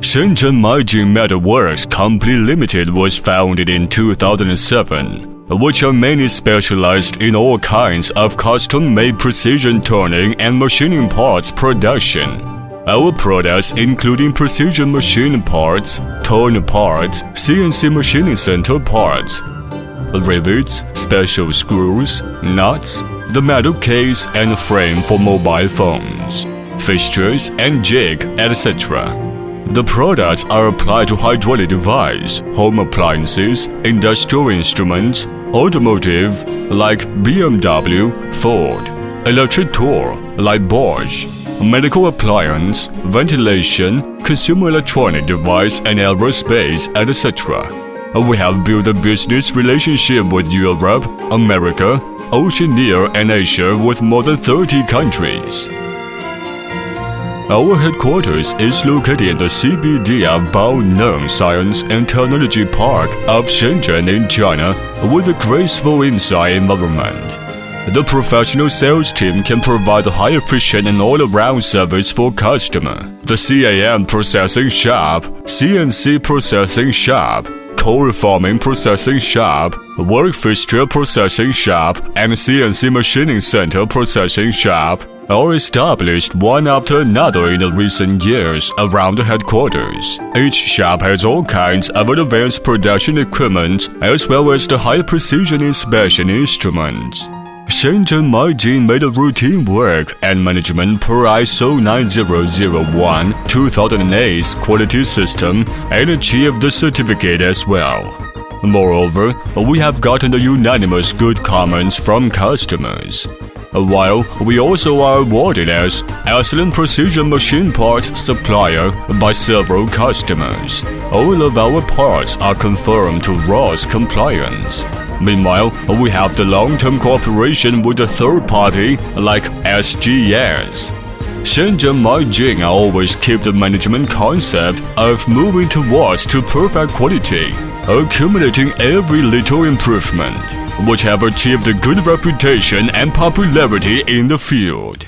Shenzhen Maijin Metalworks Company Limited was founded in 2007, which are mainly specialized in all kinds of custom-made precision turning and machining parts production. Our products including precision machine parts, turn parts, CNC machining center parts, rivets, special screws, nuts, the metal case and frame for mobile phones, fixtures and jig, etc. The products are applied to hydraulic device, home appliances, industrial instruments, automotive like BMW, Ford, electric tool like Bosch, medical appliance, ventilation, consumer electronic device and aerospace, etc. We have built a business relationship with Europe, America, Oceania and Asia with more than 30 countries. Our headquarters is located in the CBD of Baoneng Science and Technology Park of Shenzhen in China with a graceful inside environment. The professional sales team can provide a high efficient and all-around service for customer. The CAM processing shop, CNC processing shop, cold forming processing shop, work fixture processing shop, and CNC machining center processing shop are established one after another in the recent years around the headquarters. Each shop has all kinds of advanced production equipment as well as the high-precision inspection instruments. Shenzhen Maijin made a routine work and management per ISO 9001-2008 quality system and achieved the certificate as well. Moreover, we have gotten the unanimous good comments from customers. While we also are awarded as Excellent Precision Machine Parts Supplier by several customers. All of our parts are confirmed to RoHS compliance. Meanwhile, we have the long-term cooperation with a third party like SGS. Shenzhen Maijin always keep the management concept of moving towards to perfect quality, accumulating every little improvement, which have achieved a good reputation and popularity in the field.